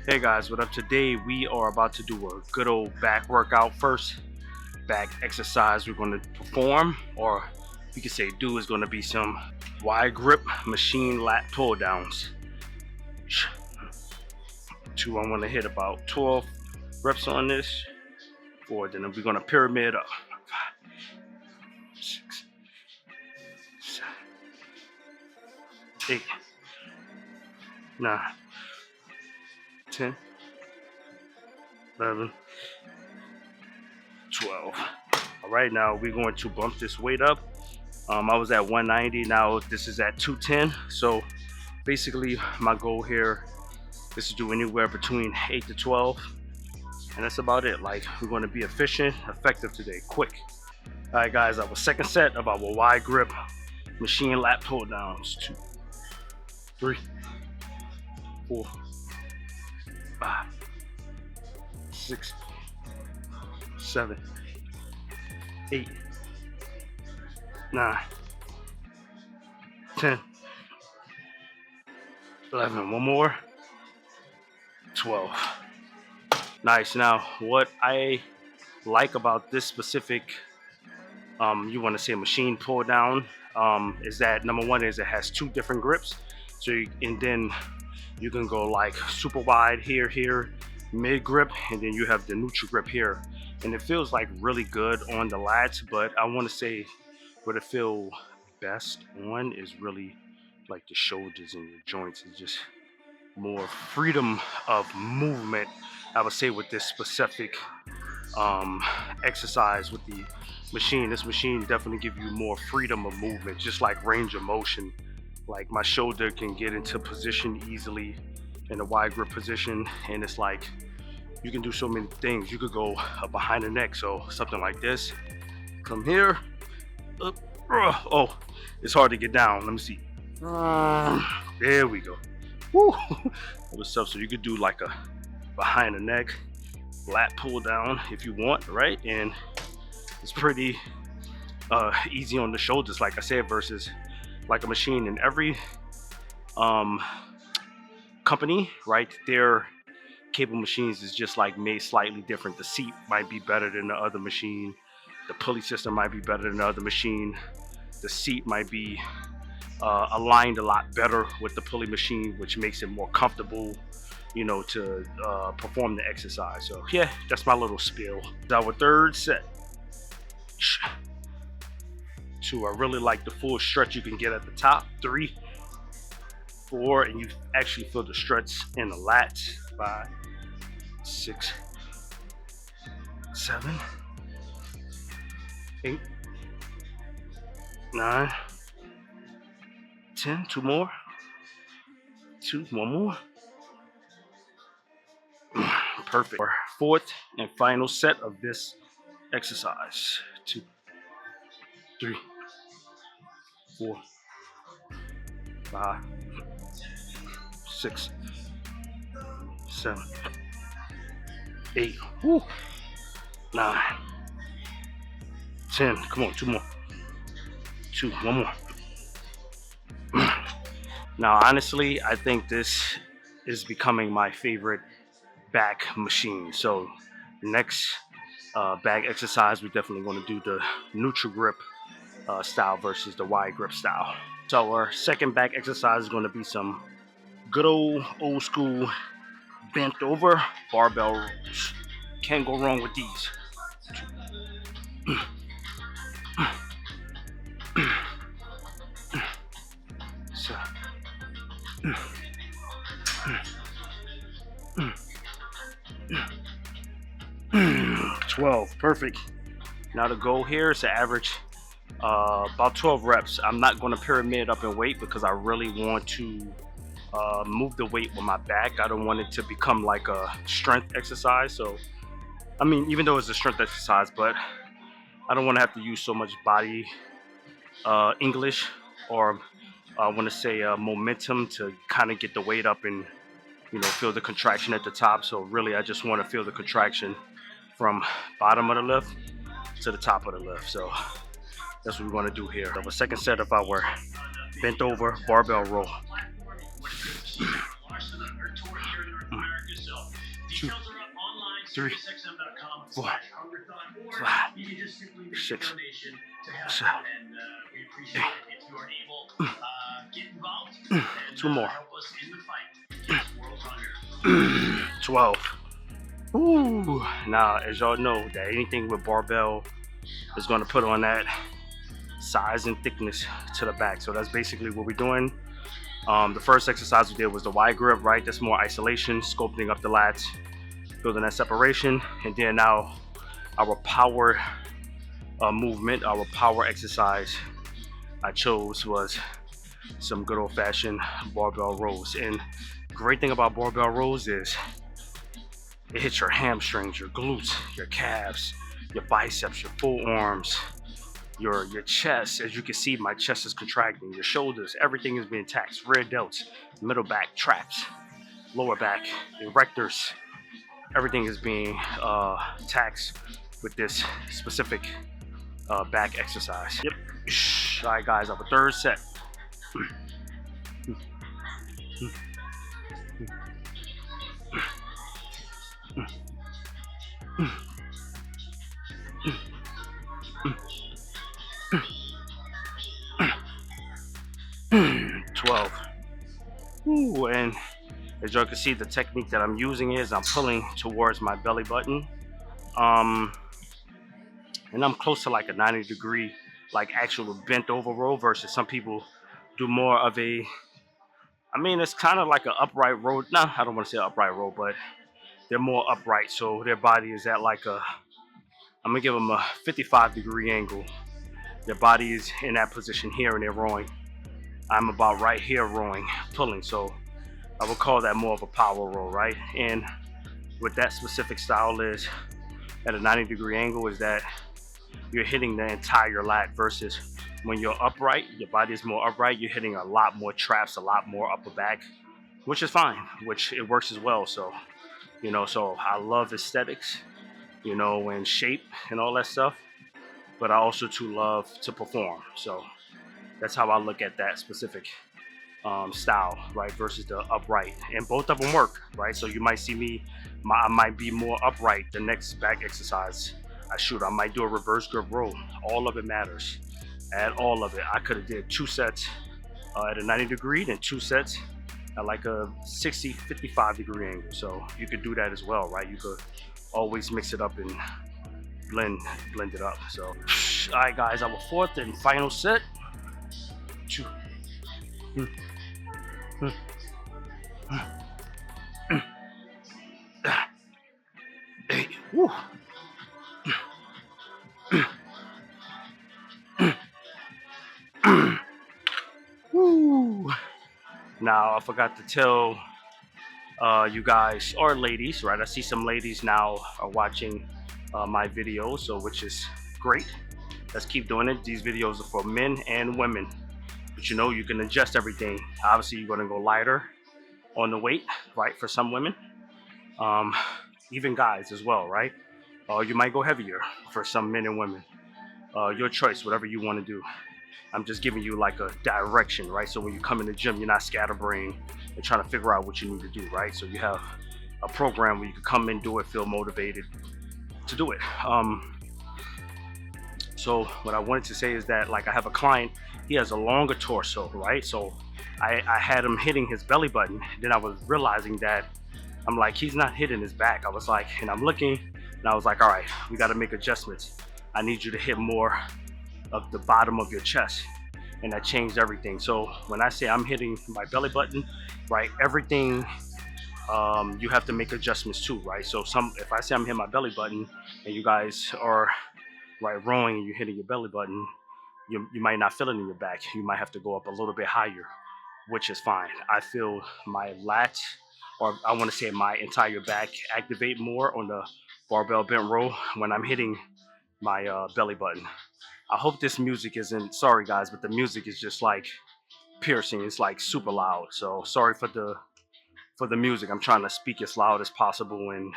Hey guys, what up? Today we are about to do a good old back workout. First back exercise we're going to perform, or you could say do, is going to be some wide grip machine lat pull downs. Two, I want to hit about 12 reps on this. Four, then we're going to pyramid up. 5, 6, 7, 8, 9, 10, 11, 12. All right, now we're going to bump this weight up. I was at 190, now this is at 210. So basically my goal here is to do anywhere between 8 to 12. And that's about it. Like, we're going to be efficient, effective today, quick. All right, guys, our second set of our wide grip machine lat pull downs. 2, 3, 4, 5, 6, 7, 8, 9, 10, 11. One more. 12. Nice. Now, what I like about this specific, you want to say machine pull down, is that number one is it has 2 different grips. So and then you can go like super wide here, mid grip, and then you have the neutral grip here. And it feels like really good on the lats, but I want to say what it feel best on is really like the shoulders and your joints. It's just more freedom of movement, I would say, with this specific exercise with the machine. This machine definitely give you more freedom of movement, just like range of motion. Like my shoulder can get into position easily in a wide grip position, and it's like you can do so many things. You could go behind the neck, so something like this. Come here, up. Oh, it's hard to get down. Let me see. There we go. Woo! That was tough. So you could do like a behind the neck lat pull down if you want, right? And it's pretty easy on the shoulders, like I said, versus like a machine. In every company, right, their cable machines is just like made slightly different. The seat might be better than the other machine. The pulley system might be better than the other machine. The seat might be aligned a lot better with the pulley machine, which makes it more comfortable, you know, to perform the exercise. So yeah, that's my little spiel. Our third set. 2, I really like the full stretch you can get at the top. 3, 4, and you actually feel the stretch in the lats. 5, 6, 7, 8, 9, 10. 2 more. 2, 1 more. Perfect. Our fourth and final set of this exercise. 2, 3, 4, 5, 6, 7, 8, 9, 10. Come on, 2 more. 2, 1 more. Now, honestly, I think this is becoming my favorite back machine. So next back exercise, we're definitely going to do the neutral grip style versus the wide grip style. So our second back exercise is going to be some good old school bent over barbell rows. Can't go wrong with these. So, 12, perfect. Now the goal here is to average about 12 reps. I'm not going to pyramid up in weight because I really want to move the weight with my back. I don't want it to become like a strength exercise. So, I mean, even though it's a strength exercise, but I don't want to have to use so much body English, or I want to say momentum, to kind of get the weight up and, you know, feel the contraction at the top. So really, I just want to feel the contraction from bottom of the lift to the top of the lift. So that's what we want to do here. The second set of our bent over barbell row. 2, 3, 4, 5, 6, 7, 8. 2 more. 12. Ooh. Now, as y'all know, that anything with barbell is going to put on that size and thickness to the back. So that's basically what we're doing. The first exercise we did was the wide grip, right? That's more isolation, sculpting up the lats, building that separation. And then now our power movement, our power exercise I chose was some good old-fashioned barbell rows. And great thing about barbell rows is it hits your hamstrings, your glutes, your calves, your biceps, your forearms, your chest. As you can see, my chest is contracting, your shoulders, everything is being taxed. Rear delts, middle back, traps, lower back, erectors, everything is being taxed with this specific back exercise. Yep. All right, guys, I have a third set. 12. Ooh, and as y'all can see, the technique that I'm using is I'm pulling towards my belly button. And I'm close to like a 90-degree, like actual bent over row, versus some people do more of a, I mean, it's kind of like an upright row. No, I don't want to say upright row, but they're more upright. So their body is at like a, I'm gonna give them a 55-degree angle. Their body is in that position here and they're rowing. I'm about right here rowing, pulling. So I would call that more of a power row, right? And what that specific style is at a 90-degree angle is that you're hitting the entire lat, versus when you're upright, your body is more upright, you're hitting a lot more traps, a lot more upper back, which is fine, which it works as well. So, you know, so I love aesthetics, you know, and shape and all that stuff, but I also too love to perform. So that's how I look at that specific style, right, versus the upright. And both of them work, right? So you might see me, I might be more upright the next back exercise I shoot. I might do a reverse grip row. All of it matters. Add all of it. I could have did 2 sets at a 90-degree, then 2 sets at like a 60, 55-degree angle. So you could do that as well, right? You could always mix it up and blend it up. So, all right, guys, our fourth and final set. 2. 8. Woo. Woo. Now I forgot to tell you guys, or ladies, right? I see some ladies now are watching my videos, so which is great. Let's keep doing it. These videos are for men and women, but you know, you can adjust everything. Obviously, you're gonna go lighter on the weight, right? For some women, even guys as well, right? You might go heavier for some men and women. Your choice, whatever you want to do. I'm just giving you like a direction, right? So when you come in the gym, you're not scatterbrained and trying to figure out what you need to do, right? So you have a program where you can come in, do it, feel motivated to do it. So what I wanted to say is that, like, I have a client, he has a longer torso, right? So I had him hitting his belly button. Then I was realizing that I'm like, he's not hitting his back. I was like, and I'm looking, and I was like, all right, we got to make adjustments. I need you to hit more of the bottom of your chest, and that changed everything. So when I say I'm hitting my belly button, right, everything, you have to make adjustments too, right? So if I say I'm hitting my belly button and you guys are right rowing and you're hitting your belly button, you might not feel it in your back. You might have to go up a little bit higher, which is fine. I feel my lats, or I want to say my entire back, activate more on the barbell bent row when I'm hitting my belly button. I hope this music isn't, sorry guys, but the music is just like piercing. It's like super loud. So sorry for the music. I'm trying to speak as loud as possible and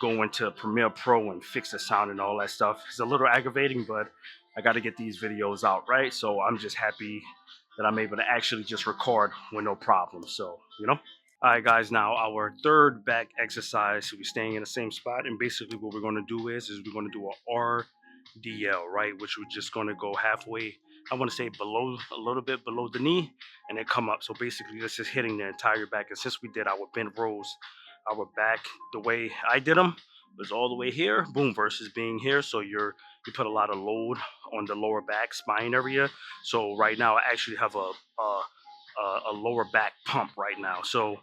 go into Premiere Pro and fix the sound and all that stuff. It's a little aggravating, but I got to get these videos out, right? So I'm just happy that I'm able to actually just record with no problem. So, you know. All right, guys. Now our third back exercise. We're staying in the same spot, and basically what we're going to do is we're going to do a RDL, right? Which we're just going to go halfway. I want to say below, a little bit below the knee, and then come up. So basically, this is hitting the entire back. And since we did our bent rows, our back, the way I did them was all the way here, boom, versus being here. So you put a lot of load on the lower back spine area. So right now, I actually have a lower back pump right now. So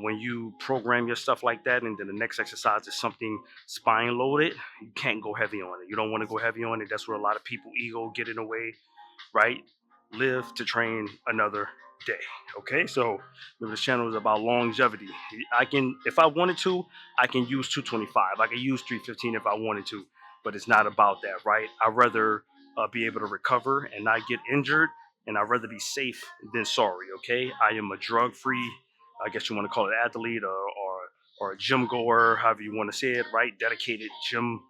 when you program your stuff like that, and then the next exercise is something spine loaded, you can't go heavy on it. You don't want to go heavy on it. That's where a lot of people ego get in the way, right? Live to train another day. Okay, so this channel is about longevity. I can, if I wanted to, I can use 225. I can use 315 if I wanted to, but it's not about that, right? I'd rather be able to recover and not get injured, and I'd rather be safe than sorry. Okay, I am a drug-free, I guess you want to call it, athlete, or a gym goer, however you want to say it, right? Dedicated gym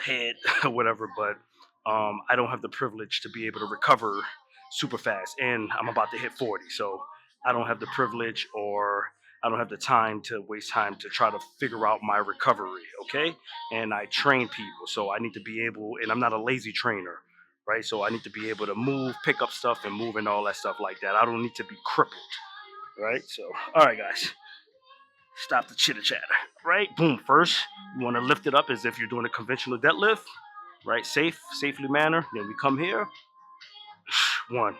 head, whatever. But I don't have the privilege to be able to recover super fast, and I'm about to hit 40, so I don't have the privilege, or I don't have the time to waste time to try to figure out my recovery. Okay, and I train people, so I need to be able, and I'm not a lazy trainer, right? So I need to be able to move, pick up stuff, and move, and all that stuff like that. I don't need to be crippled, right? So, all right, guys, stop the chitter chatter, right? Boom. First, you want to lift it up as if you're doing a conventional deadlift, right? Safely manner. Then we come here. One,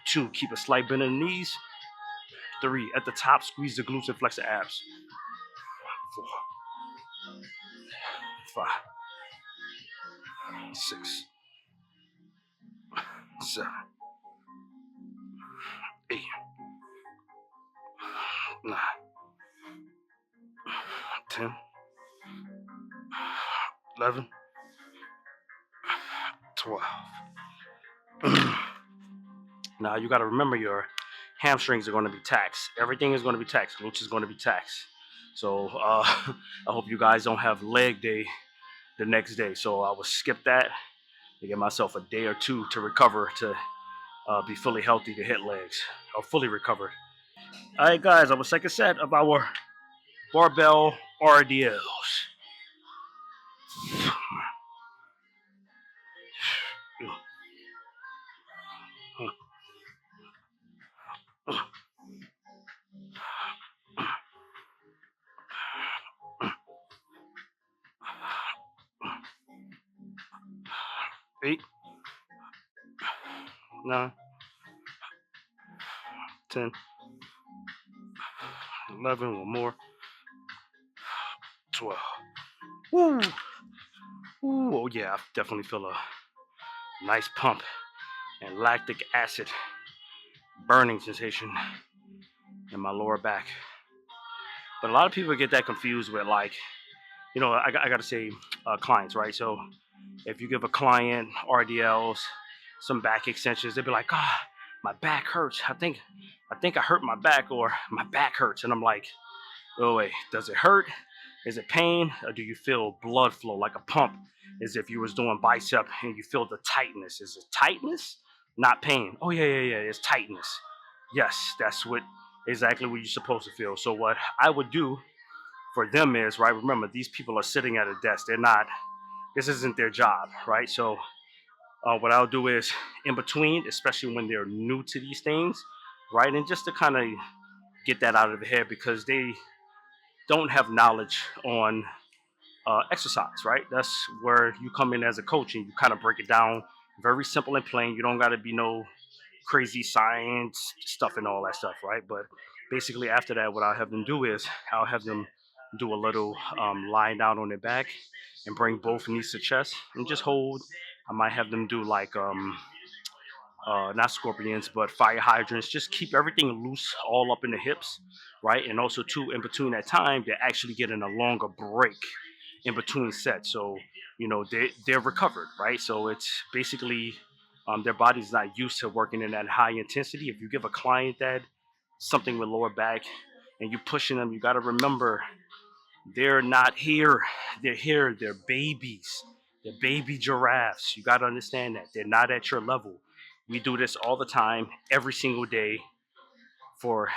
two, keep a slight bend in the knees. Three, at the top, squeeze the glutes and flex the abs. 4, 5, 6, 7, 8, 9, 10, 11, 12. Now you got to remember your hamstrings are going to be taxed. Everything is going to be taxed. Glutes is going to be taxed. So I hope you guys don't have leg day the next day. So I will skip that to give myself a day or two to recover, to be fully healthy to hit legs, or fully recovered. All right, guys, our second set of our barbell RDLs. 8, 9, 10, 11, one more, 12. Woo! Ooh, oh yeah, I definitely feel a nice pump and lactic acid burning sensation in my lower back. But a lot of people get that confused with, like, I got to say, clients, right? So if you give a client RDLs, some back extensions, they'll be like, my back hurts. I think I hurt my back, or my back hurts. And I'm like, oh wait, does it hurt? Is it pain? Or do you feel blood flow like a pump, as if you was doing bicep and you feel the tightness? Is it tightness, not pain? Oh yeah, it's tightness. Yes, that's exactly what you're supposed to feel. So what I would do for them is, right, remember, these people are sitting at a desk. This isn't their job, right? So what I'll do is, in between, especially when they're new to these things, right, and just to kind of get that out of their head, because they don't have knowledge on exercise, right? That's where you come in as a coach, and you kind of break it down very simple and plain. You don't got to be no crazy science stuff and all that stuff, right? But basically, after that, what I'll have them do is I'll have them do a little lying down on their back and bring both knees to chest and just hold. I might have them do like not scorpions, but fire hydrants. Just keep everything loose, all up in the hips, right? And also, too, in between that time, they're actually getting a longer break in between sets. So, they're recovered, right? So it's basically their body's not used to working in that high intensity. If you give a client that something with lower back and you pushing them, you got to remember, they're not here. They're here. They're babies. They're baby giraffes. You got to understand that. They're not at your level. We do this all the time, every single day, for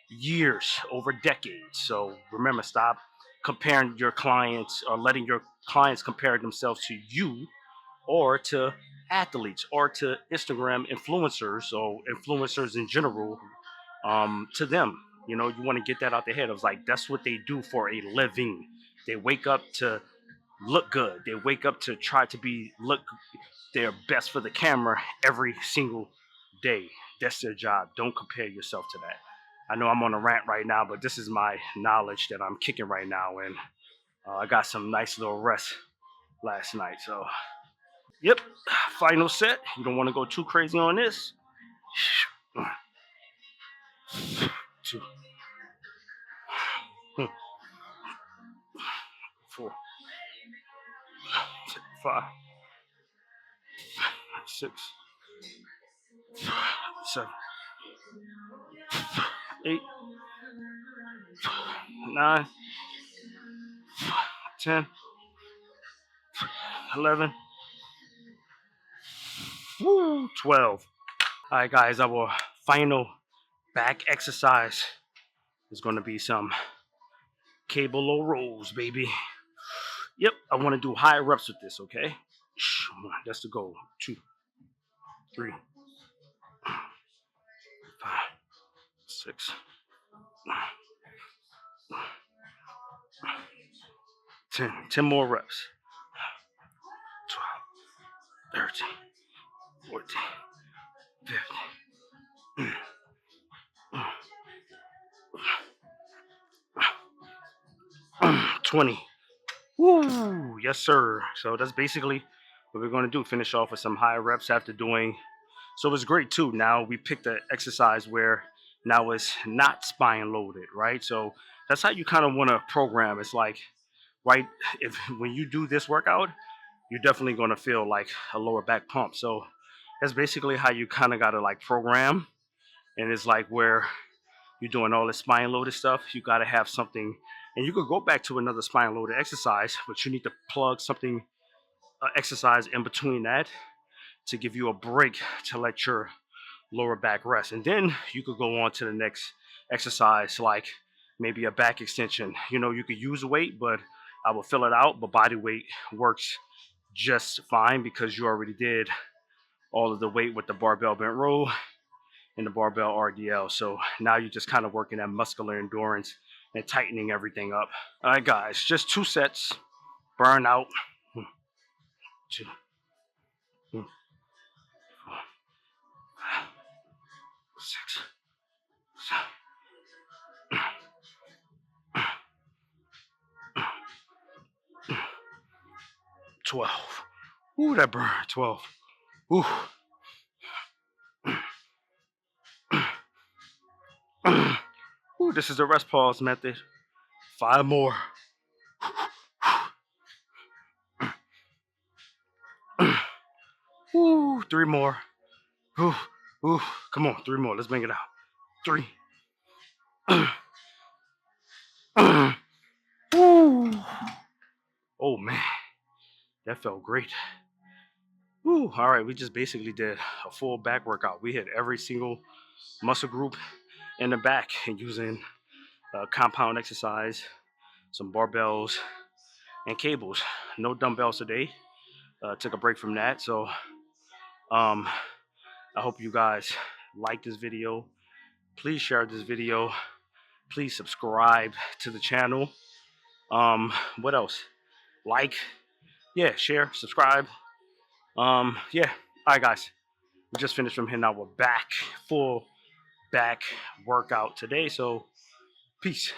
years, over decades. So remember, stop comparing your clients or letting your clients compare themselves to you or to athletes or to Instagram influencers or influencers in general, to them. You know, you want to get that out their head. It was like that's what they do for a living. They wake up to look good. They wake up to try to be look their best for the camera every single day. That's their job. Don't compare yourself to that. I know I'm on a rant right now, but this is my knowledge that I'm kicking right now, and I got some nice little rest last night. So, yep, final set. You don't want to go too crazy on this. 2, 4, 5, 6, 7, 8, 9, 10, 11, 12. All right, guys, our final back exercise is going to be some cable low rolls, baby. Yep, I want to do high reps with this, okay? That's the goal. 2, 3, 5, 6, 10. 10 more reps. 12, 13, 14, 15. 20. Woo! Yes, sir. So that's basically what we're going to do. Finish off with some high reps after doing. So it's great too. Now we picked an exercise where now it's not spine loaded, right? So that's how you kind of want to program. It's like, right, if when you do this workout, you're definitely going to feel like a lower back pump. So that's basically how you kind of got to like program. And it's like where you're doing all this spine loaded stuff, you got to have something, and you could go back to another spine loaded exercise, but you need to plug something, exercise in between that to give you a break to let your lower back rest. And then you could go on to the next exercise, like maybe a back extension. You know, you could use a weight, but I will fill it out, but body weight works just fine because you already did all of the weight with the barbell bent row and the barbell RDL. So now you're just kind of working that muscular endurance and tightening everything up. All right, guys, just 2 sets. Burn out. 2, 3, 4, 5, 6, 7, 12. Ooh, that burn. 12. Ooh. Ooh, this is the rest pause method. 5 more. Ooh, 3 more. Ooh, ooh, come on, 3 more. Let's bring it out. 3. Ooh. Oh man, that felt great. Ooh, all right, we just basically did a full back workout. We hit every single muscle group in the back and using compound exercise, some barbells and cables. No dumbbells today. Took a break from that. So I hope you guys like this video. Please share this video. Please subscribe to the channel. What else? Like, yeah, share, subscribe. Yeah. All right, guys. We just finished from hitting our full back workout today. So, peace.